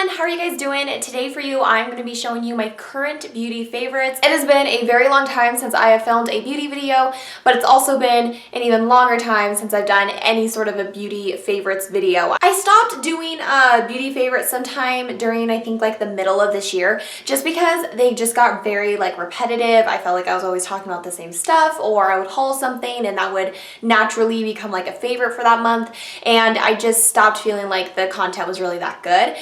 everyone, how are you guys doing? Today for you, I'm going to be showing you my current beauty favorites. It has been a very long time since I have filmed a beauty video, but it's also been an even longer time since I've done any sort of a beauty favorites video. I stopped doing beauty favorites sometime during, I think, like the middle of this year, just because they just got very like repetitive. I felt like I was always talking about the same stuff, or I would haul something and that would naturally become like a favorite for that month, and I just stopped feeling like the content was really that good.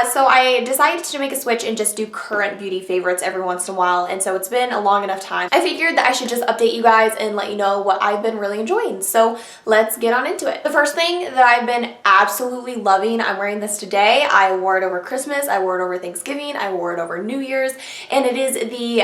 So I decided to make a switch and just do current beauty favorites every once in a while, and so it's been a long enough time. I figured that I should just update you guys and let you know what I've been really enjoying. So let's get on into it. The first thing that I've been absolutely loving, I'm wearing this today. I wore it over Christmas, I wore it over Thanksgiving, I wore it over New Year's, and it is the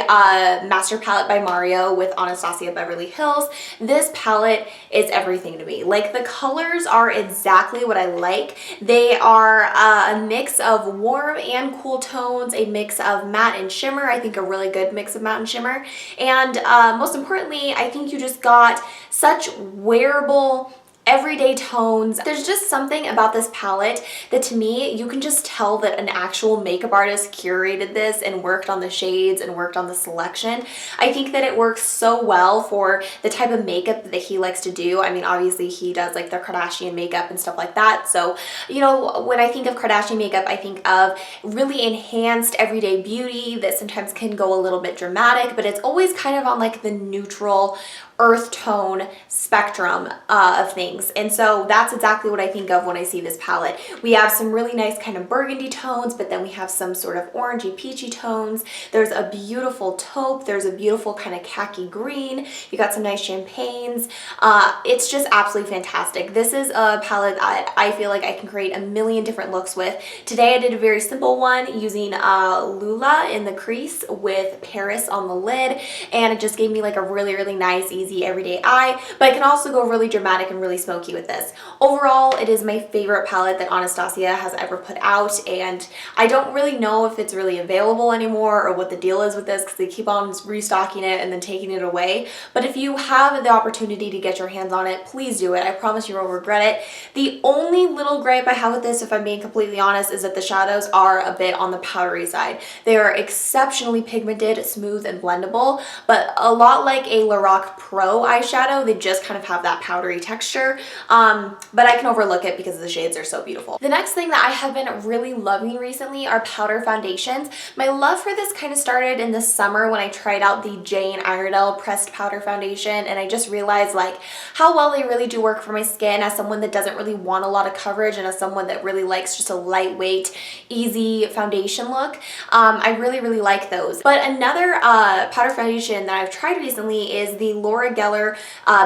Master Palette by Mario with Anastasia Beverly Hills. This palette is everything to me. Like, the colors are exactly what I like. They are a mix of warm and cool tones, a mix of matte and shimmer. I think a really good mix of matte and shimmer. And most importantly, I think you just got such wearable, everyday tones. There's just something about this palette that, to me, you can just tell that an actual makeup artist curated this and worked on the shades and worked on the selection. I think that it works so well for the type of makeup that he likes to do. I mean, obviously he does like the Kardashian makeup and stuff like that. So, you know, when I think of Kardashian makeup, I think of really enhanced everyday beauty that sometimes can go a little bit dramatic, but it's always kind of on like the neutral earth tone spectrum of things. And so that's exactly what I think of when I see this palette. We have some really nice kind of burgundy tones, but then we have some sort of orangey peachy tones. There's a beautiful taupe. There's a beautiful kind of khaki green. You got some nice champagnes. It's just absolutely fantastic. This is a palette I feel like I can create a million different looks with. Today I did a very simple one using Lula in the crease with Paris on the lid, and it just gave me like a really, really nice, easy everyday eye, but I can also go really dramatic and really smoky with this. Overall, it is my favorite palette that Anastasia has ever put out, and I don't really know if it's really available anymore or what the deal is with this, because they keep on restocking it and then taking it away. But if you have the opportunity to get your hands on it, please do it. I promise you won't regret it. The only little gripe I have with this, if I'm being completely honest, is that the shadows are a bit on the powdery side. They are exceptionally pigmented, smooth, and blendable, but a lot like a Lorac Pro eyeshadow, they just kind of have that powdery texture, but I can overlook it because the shades are so beautiful. The next thing that I have been really loving recently are powder foundations. My love for this kind of started in the summer when I tried out the Jane Iredale pressed powder foundation, and I just realized like how well they really do work for my skin as someone that doesn't really want a lot of coverage and as someone that really likes just a lightweight, easy foundation look. I really, really like those. But another powder foundation that I've tried recently is the Laura Geller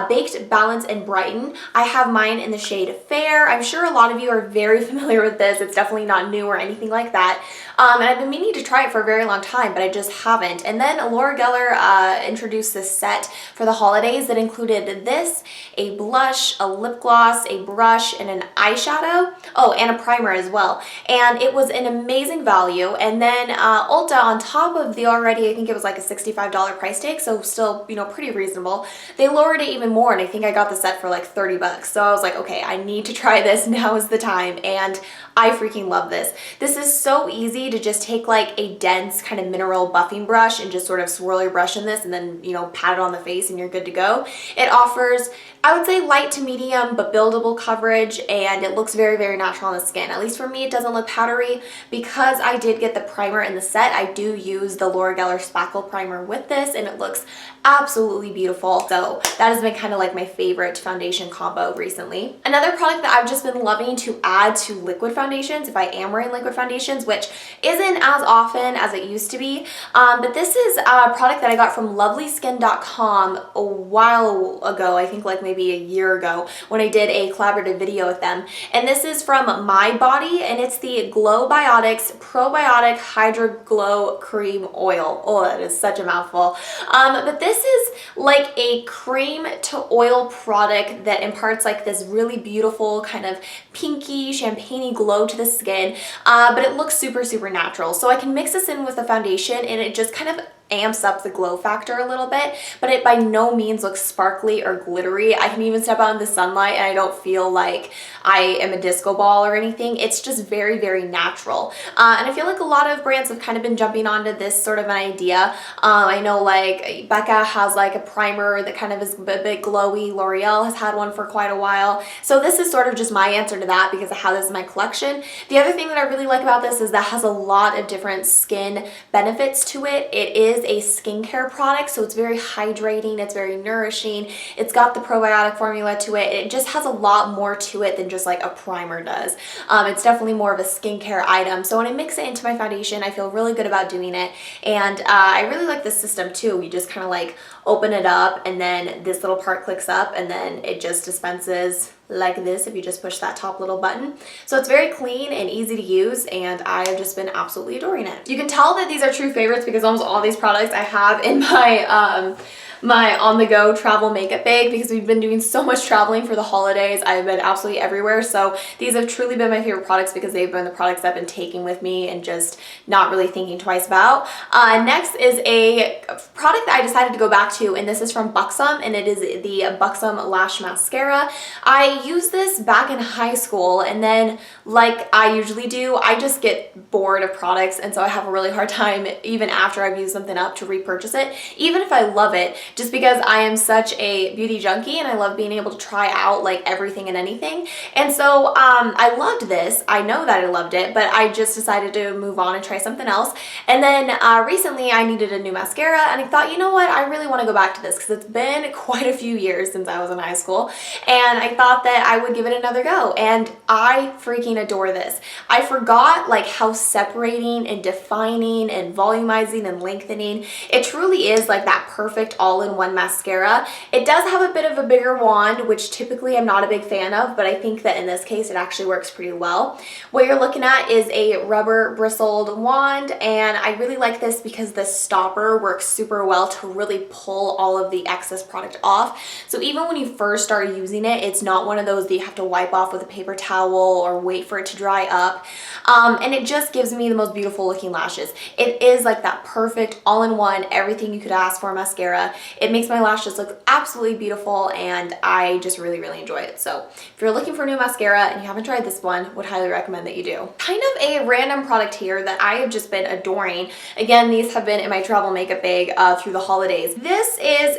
Baked, Balance, and Brighten. I have mine in the shade Fair. I'm sure a lot of you are very familiar with this. It's definitely not new or anything like that. And I've been meaning to try it for a very long time, but I just haven't. And then Laura Geller introduced this set for the holidays that included this, a blush, a lip gloss, a brush, and an eyeshadow. Oh, and a primer as well. And it was an amazing value. And then Ulta, on top of the already, I think it was like a $65 price tag, so still, you know, pretty reasonable. They lowered it even more, and I think I got the set for like 30 bucks. So I was like, okay, I need to try this. Now is the time. And I freaking love this. This is so easy to just take like a dense kind of mineral buffing brush and just sort of swirl your brush in this and then, you know, pat it on the face and you're good to go. It offers, I would say, light to medium but buildable coverage, and it looks very, very natural on the skin. At least for me, it doesn't look powdery. Because I did get the primer in the set, I do use the Laura Geller Spackle Primer with this, and it looks absolutely beautiful. So that has been kind of like my favorite foundation combo recently. Another product that I've just been loving to add to liquid foundations, if I am wearing liquid foundations, which isn't as often as it used to be, but this is a product that I got from lovelyskin.com a while ago, I think like maybe a year ago, when I did a collaborative video with them. And this is from My Body, and it's the Glow Biotics Probiotic Hydro Glow Cream Oil. Oh, that is such a mouthful. But this is like a cream to oil product that imparts like this really beautiful kind of pinky, champagne-y glow to the skin, but it looks super, super natural. So I can mix this in with the foundation, and it just kind of amps up the glow factor a little bit, but it by no means looks sparkly or glittery. I can even step out in the sunlight and I don't feel like I am a disco ball or anything. It's just very, very natural. And I feel like a lot of brands have kind of been jumping onto this sort of an idea. I know like Becca has like a primer that kind of is a bit glowy. L'Oreal has had one for quite a while. So this is sort of just my answer to that because I have this in my collection. The other thing that I really like about this is that it has a lot of different skin benefits to it. It is a skincare product, so it's very hydrating, it's very nourishing, it's got the probiotic formula to it. It just has a lot more to it than just like a primer does. It's definitely more of a skincare item. So when I mix it into my foundation, I feel really good about doing it. And I really like this system too. You just kind of like open it up and then this little part clicks up and then it just dispenses like this if you just push that top little button. So it's very clean and easy to use, and I have just been absolutely adoring it. You can tell that these are true favorites because almost all these products I have in my my on-the-go travel makeup bag because we've been doing so much traveling for the holidays. I've been absolutely everywhere, so these have truly been my favorite products because they've been the products I've been taking with me and just not really thinking twice about. Next is a product that I decided to go back to, and this is from Buxom, and it is the Buxom Lash Mascara. I used this back in high school, and then like I usually do, I just get bored of products, and so I have a really hard time even after I've used something up to repurchase it, even if I love it, just because I am such a beauty junkie and I love being able to try out like everything and anything. And so I loved this. I know that I loved it, but I just decided to move on and try something else. And then recently I needed a new mascara, and I thought, you know what, I really want to go back to this because it's been quite a few years since I was in high school, and I thought that I would give it another go, and I freaking adore this. I forgot like how separating and defining and volumizing and lengthening it truly is, like that perfect all-in-one mascara. It does have a bit of a bigger wand, which typically I'm not a big fan of, but I think that in this case it actually works pretty well. What you're looking at is a rubber bristled wand, and I really like this because the stopper works super well to really pull all of the excess product off. So even when you first start using it, it's not one of those that you have to wipe off with a paper towel or wait for it to dry up. And it just gives me the most beautiful looking lashes. It is like that perfect all-in-one, everything you could ask for mascara. It makes my lashes look absolutely beautiful, and I just really, really enjoy it. So if you're looking for a new mascara and you haven't tried this one, would highly recommend that you do. Kind of a random product here that I have just been adoring. Again, these have been in my travel makeup bag through the holidays. This is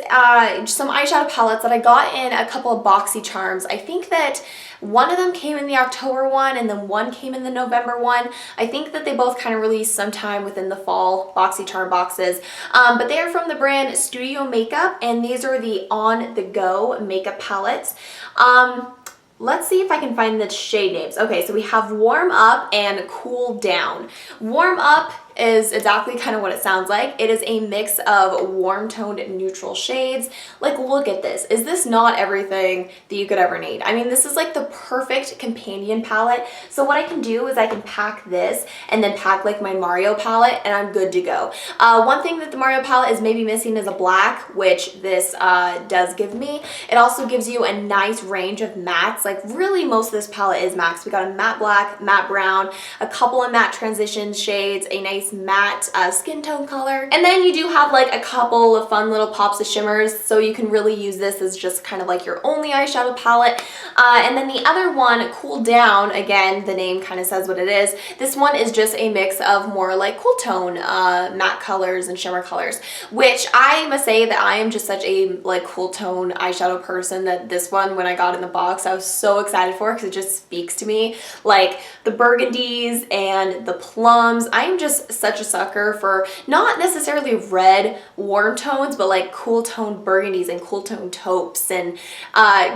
some eyeshadow palettes that I got in a couple of boxy charms. I think that one of them came in the October one and then one came in the November one. I think that they both kind of released sometime within the fall boxy charm boxes. But they are from the brand Studio Makeup, and these are the on-the-go makeup palettes. Let's see if I can find the shade names. Okay, so we have Warm Up and Cool Down. Warm Up is exactly kind of what it sounds like. It is a mix of warm toned neutral shades. Like, look at this. Is this not everything that you could ever need? I mean, this is like the perfect companion palette. So what I can do is I can pack this and then pack like my Mario palette, and I'm good to go. One thing that the Mario palette is maybe missing is a black, which this does give me. It also gives you a nice range of mattes. Like, really most of this palette is mattes. We got a matte black, matte brown, a couple of matte transition shades, a nice matte skin tone color, and then you do have like a couple of fun little pops of shimmers, so you can really use this as just kind of like your only eyeshadow palette. And then the other one, Cool Down, again, the name kind of says what it is. This one is just a mix of more like cool tone matte colors and shimmer colors, which I must say that I am just such a like cool tone eyeshadow person that this one, when I got in the box, I was so excited for because it just speaks to me. Like the burgundies and the plums, I am just such a sucker for not necessarily red warm tones, but like cool toned burgundies and cool toned taupes and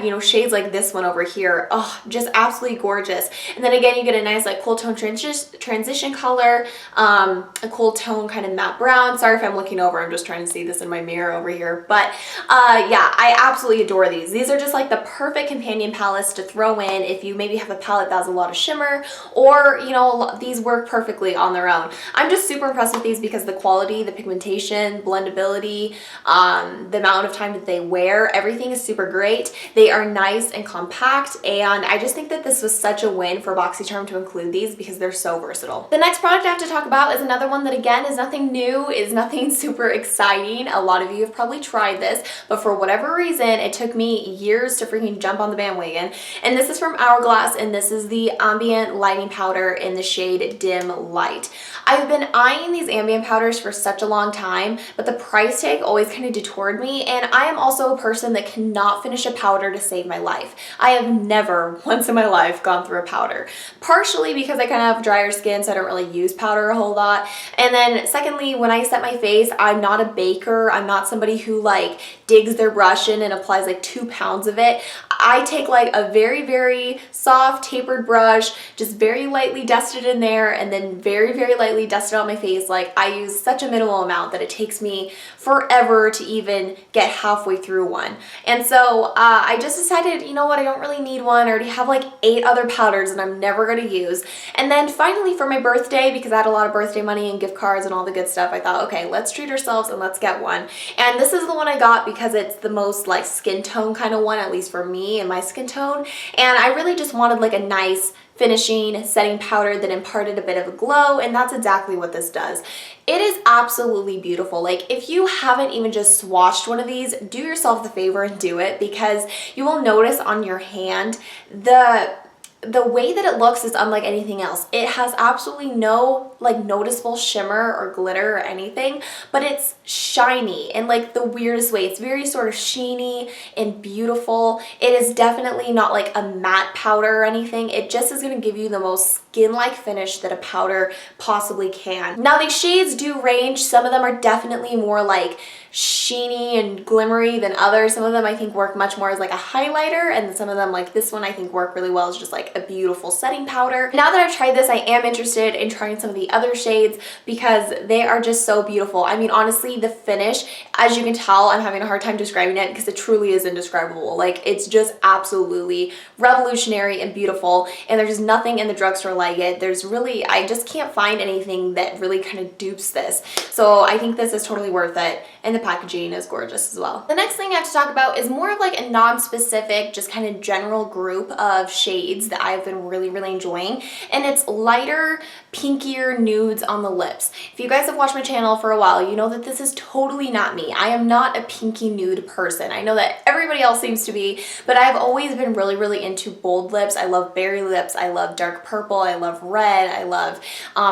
you know, shades like this one over here. Oh, just absolutely gorgeous. And then again, you get a nice like cool tone transition color, a cool tone kind of matte brown. Sorry if I'm looking over, I'm just trying to see this in my mirror over here. But yeah, I absolutely adore these. These are just like the perfect companion palettes to throw in if you maybe have a palette that has a lot of shimmer, or you know, these work perfectly on their own. I'm I'm just super impressed with these because the quality, the pigmentation, blendability, the amount of time that they wear, everything is super great. They are nice and compact, and I just think that this was such a win for BoxyCharm to include these because they're so versatile. The next product I have to talk about is another one that again is nothing new, is nothing super exciting. A lot of you have probably tried this, but for whatever reason, it took me years to freaking jump on the bandwagon. And this is from Hourglass, and this is the Ambient Lighting Powder in the shade Dim Light. I've been eyeing these ambient powders for such a long time, but the price tag always kind of detoured me, and I am also a person that cannot finish a powder to save my life. I have never once in my life gone through a powder, partially because I kind of have drier skin, so I don't really use powder a whole lot, and then secondly, when I set my face, I'm not a baker. I'm not somebody who like digs their brush in and applies like 2 pounds of it. I take like a very, very soft tapered brush, just very lightly dust it in there, and then very, very lightly dust it on my face. Like, I use such a minimal amount that it takes me forever to even get halfway through one. And so I just decided, you know what, I don't really need one. I already have like 8 other powders that I'm never going to use. And then finally for my birthday, because I had a lot of birthday money and gift cards and all the good stuff, I thought, okay, let's treat ourselves and let's get one. And this is the one I got because it's the most like skin tone kind of one, at least for me and my skin tone. And I really just wanted like a nice finishing setting powder that imparted a bit of a glow, and that's exactly what this does. It is absolutely beautiful. Like, if you haven't even just swatched one of these, do yourself the favor and do it, because you will notice on your hand the way that it looks is unlike anything else. It has absolutely no like noticeable shimmer or glitter or anything, but it's shiny in like the weirdest way. It's very sort of sheeny and beautiful. It is definitely not like a matte powder or anything. It just is going to give you the most skin-like finish that a powder possibly can. Now, these shades do range. Some of them are definitely more like sheeny and glimmery than others. Some of them I think work much more as like a highlighter, and some of them, like this one, I think work really well as just like a beautiful setting powder. Now that I've tried this, I am interested in trying some of the other shades because they are just so beautiful. I mean, honestly, the finish, as you can tell, I'm having a hard time describing it because it truly is indescribable. Like, it's just absolutely revolutionary and beautiful, and there's nothing in the drugstore like it. There's really, I just can't find anything that really kind of dupes this. So I think this is totally worth it, and the packaging is gorgeous as well. The next thing I have to talk about is more of like a non-specific, just kind of general group of shades that I've been really, really enjoying, and it's lighter, pinkier nudes on the lips. If you guys have watched my channel for a while, you know that this is totally not me. I am not a pinky nude person. I know that everybody else seems to be, but I've always been really, really into bold lips. I love berry lips. I love dark purple. I love red. I love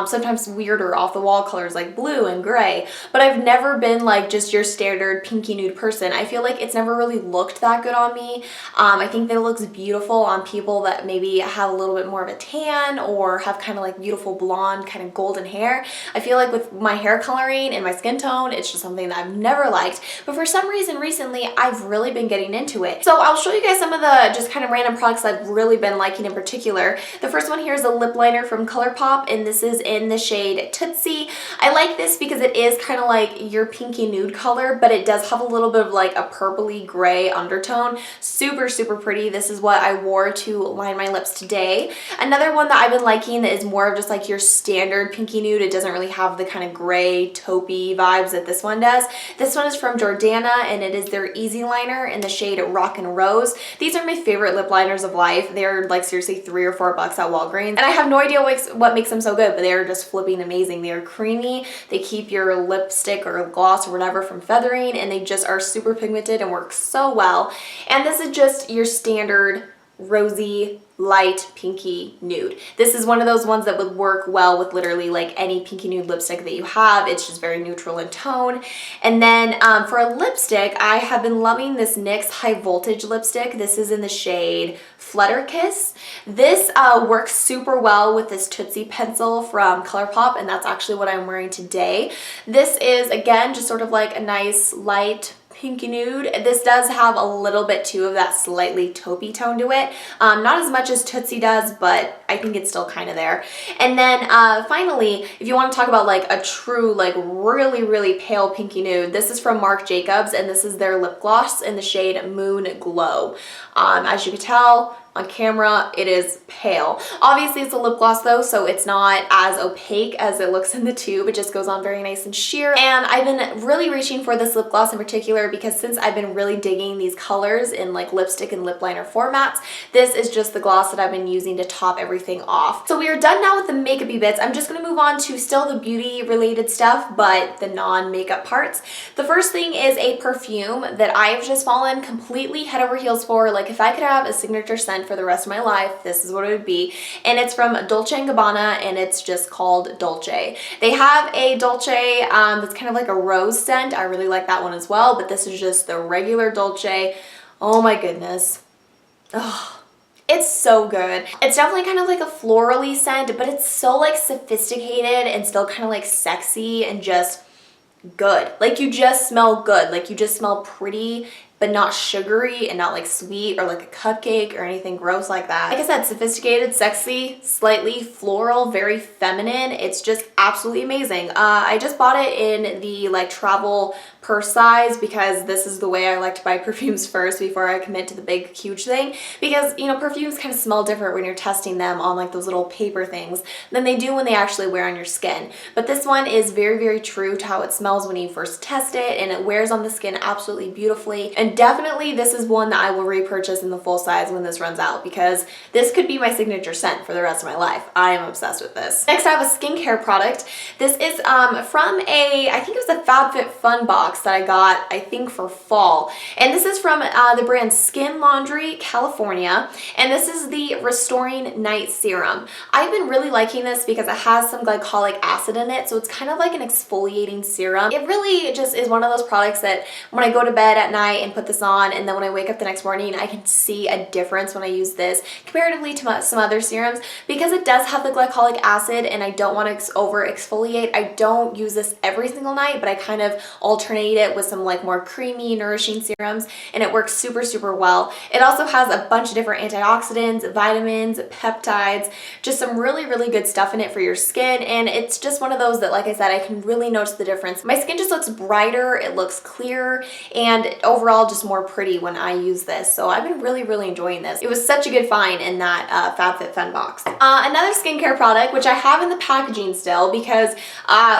sometimes weirder off-the-wall colors like blue and gray, but I've never been like just your standard pinky nude person. I feel like it's never really looked that good on me. I think that it looks beautiful on people that maybe have a little bit more of a tan or have kind of like beautiful blonde kind of golden hair. I feel like with my hair coloring and my skin tone, it's just something that I've never liked, but for some reason recently I've really been getting into it. So I'll show you guys some of the just kind of random products I've really been liking in particular. The first one here is a lip liner from ColourPop, and this is in the shade Tootsie. I like this because it is kind of like your pinky nude color, but it does have a little bit of like a purpley gray undertone. Super, super pretty. This is what I wore to line my lips today. Another one that I've been liking that is more of just like your standard pinky nude. It doesn't really have the kind of gray taupey vibes that this one does. This one is from Jordana, and it is their Easy Liner in the shade Rock and Rose. These are my favorite lip liners of life. They're like seriously $3 or $4 at Walgreens, and I have no idea what makes them so good, but they are just flipping amazing. They are creamy. They keep your lipstick or gloss or whatever from feathering, and they just are super pigmented and work so well. And this is just your standard rosy light pinky nude. This is one of those ones that would work well with literally like any pinky nude lipstick that you have. It's just very neutral in tone. And then for a lipstick, I have been loving this NYX High Voltage lipstick. This is in the shade Flutter Kiss. This works super well with this Tootsie pencil from ColourPop, and that's actually what I'm wearing today. This is, again, just sort of like a nice light pinky nude. This does have a little bit too of that slightly taupey tone to it. Not as much as Tootsie does, but I think it's still kind of there. And then finally, if you want to talk about like a true, like really, really pale pinky nude, this is from Marc Jacobs, and this is their lip gloss in the shade Moon Glow. As you can tell, On camera, it is pale. Obviously, it's a lip gloss though, so it's not as opaque as it looks in the tube. It just goes on very nice and sheer. And I've been really reaching for this lip gloss in particular because since I've been really digging these colors in like lipstick and lip liner formats, this is just the gloss that I've been using to top everything off. So we are done now with the makeup-y bits. I'm just gonna move on to still the beauty related stuff, but the non-makeup parts. The first thing is a perfume that I've just fallen completely head over heels for. Like if I could have a signature scent for the rest of my life, this is what it would be. And it's from Dolce & Gabbana, and it's just called Dolce. They have a Dolce that's kind of like a rose scent. I really like that one as well, but this is just the regular Dolce. Oh my goodness. Oh, it's so good. It's definitely kind of like a florally scent, but it's so like sophisticated and still kind of like sexy and just good. Like you just smell good. Like you just smell pretty, but not sugary and not like sweet or like a cupcake or anything gross like that. Like I said, sophisticated, sexy, slightly floral, very feminine. It's just absolutely amazing. I just bought it in the like travel purse size because this is the way I like to buy perfumes first before I commit to the big huge thing, because you know perfumes kind of smell different when you're testing them on like those little paper things than they do when they actually wear on your skin. But this one is very, very true to how it smells when you first test it, and it wears on the skin absolutely beautifully. And definitely this is one that I will repurchase in the full size when this runs out, because this could be my signature scent for the rest of my life. I am obsessed with this. Next I have a skincare product. This is from I think it was a FabFitFun box that I got, I think for fall. And this is from the brand Skin Laundry California, and this is the Restoring Night Serum. I've been really liking this because it has some glycolic acid in it, so it's kind of like an exfoliating serum. It really just is one of those products that when I go to bed at night and put this on, and then when I wake up the next morning, I can see a difference when I use this comparatively to some other serums, because it does have the glycolic acid and I don't want to over exfoliate. I don't use this every single night, but I kind of alternate it with some like more creamy, nourishing serums, and it works super, super well. It also has a bunch of different antioxidants, vitamins, peptides, just some really, really good stuff in it for your skin. And it's just one of those that, like I said, I can really notice the difference. My skin just looks brighter, it looks clearer, and overall just more pretty when I use this. So I've been really, really enjoying this. It was such a good find in that FabFitFun box. Another skincare product, which I have in the packaging still, because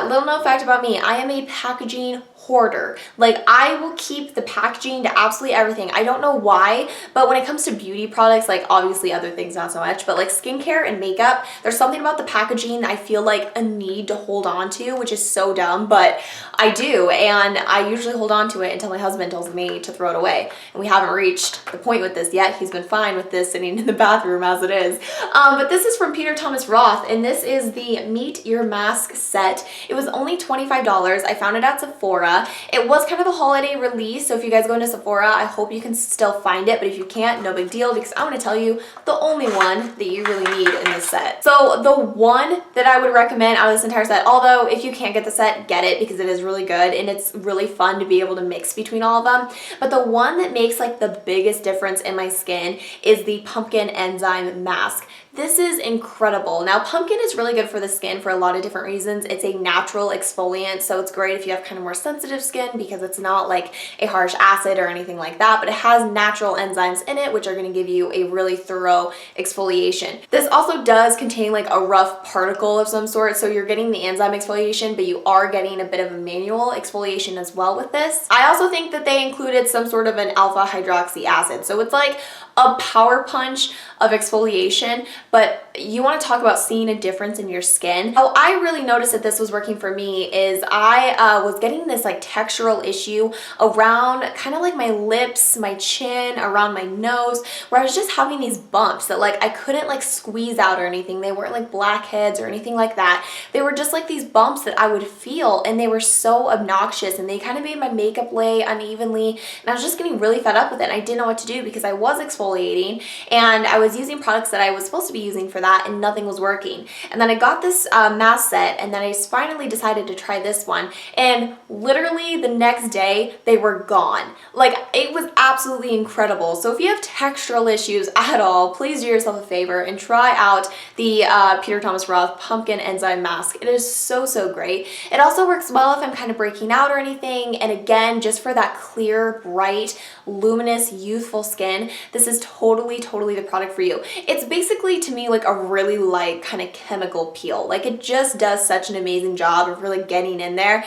little known fact about me, I am a packaging hoarder. Like I will keep the packaging to absolutely everything. I don't know why, but when it comes to beauty products, like obviously other things not so much, but like skincare and makeup, there's something about the packaging I feel like a need to hold on to, which is so dumb, but I do, and I usually hold on to it until my husband tells me to throw it away. And we haven't reached the point with this yet. He's been fine with this sitting in the bathroom as it is. But this is from Peter Thomas Roth, and this is the Meet Your Mask set. It was only $25. I found it at Sephora. It was kind of a holiday release, so if you guys go into Sephora, I hope you can still find it, but if you can't, no big deal, because I'm going to tell you the only one that you really need in this set. So the one that I would recommend out of this entire set, although if you can't get the set, get it, because it is really good and it's really fun to be able to mix between all of them, but the one that makes like the biggest difference in my skin is the Pumpkin Enzyme Mask. This is incredible. Now, pumpkin is really good for the skin for a lot of different reasons. It's a natural exfoliant, so it's great if you have kind of more sensitive skin because it's not like a harsh acid or anything like that, but it has natural enzymes in it, which are going to give you a really thorough exfoliation. This also does contain like a rough particle of some sort, so you're getting the enzyme exfoliation, but you are getting a bit of a manual exfoliation as well with this. I also think that they included some sort of an alpha hydroxy acid, so it's like a power punch of exfoliation, but you want to talk about seeing a difference in your skin. How I really noticed that this was working for me is I was getting this like textural issue around kind of like my lips, my chin, around my nose, where I was just having these bumps that like I couldn't like squeeze out or anything. They weren't like blackheads or anything like that. They were just like these bumps that I would feel, and they were so obnoxious, and they kind of made my makeup lay unevenly, and I was just getting really fed up with it, and I didn't know what to do because I was exfoliating and I was using products that I was supposed to be using for that, and nothing was working. And then I got this mask set, and then I finally decided to try this one, and literally the next day they were gone. Like, it was absolutely incredible. So if you have textural issues at all, please do yourself a favor and try out the Peter Thomas Roth Pumpkin Enzyme Mask. It is so, so great. It also works well if I'm kind of breaking out or anything, and again, just for that clear, bright, luminous, youthful skin, this is is totally the product for you. It's basically, to me, like a really light kind of chemical peel. Like, it just does such an amazing job of really getting in there.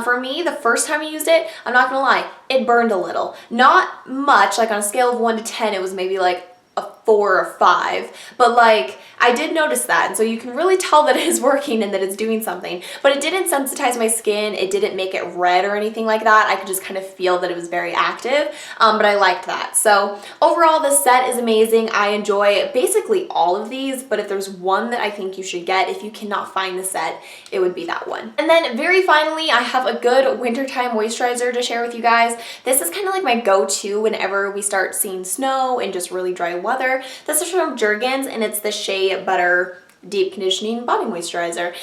For me, the first time I used it, I'm not gonna lie, it burned a little. Not much, like on a scale of 1 to 10, it was maybe like a 4 or 5, but like I did notice that, and so you can really tell that it is working and that it's doing something. But it didn't sensitize my skin, it didn't make it red or anything like that. I could just kind of feel that it was very active, but I liked that. So overall, this set is amazing. I enjoy basically all of these, but if there's one that I think you should get if you cannot find the set, it would be that one. And then very finally, I have a good wintertime moisturizer to share with you guys. This is kind of like my go-to whenever we start seeing snow and just really dry weather. This is from Jergens, and it's the Shea Butter Deep Conditioning Body Moisturizer.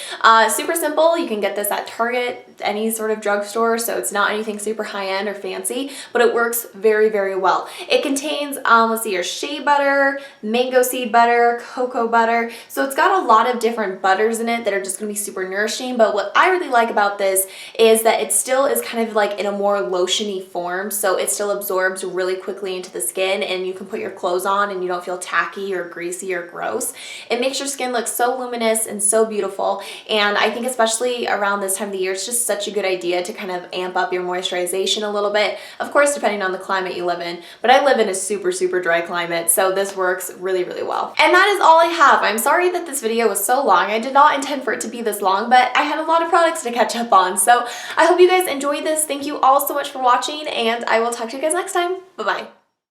Super simple. You can get this at Target, any sort of drugstore, so it's not anything super high-end or fancy, but it works very well. It contains, let's see here, shea butter, mango seed butter, cocoa butter, so it's got a lot of different butters in it that are just gonna be super nourishing. But what I really like about this is that it still is kind of like in a more lotiony form, so it still absorbs really quickly into the skin, and you can put your clothes on and you don't feel tacky or greasy or gross. It makes your skin look so luminous and so beautiful, and I think especially around this time of the year, it's just such a good idea to kind of amp up your moisturization a little bit. Of course, depending on the climate you live in, but I live in a super dry climate, so this works really well. And that is all I have. I'm sorry that this video was so long. I did not intend for it to be this long, but I had a lot of products to catch up on, so I hope you guys enjoyed this. Thank you all so much for watching, and I will talk to you guys next time. Bye-bye.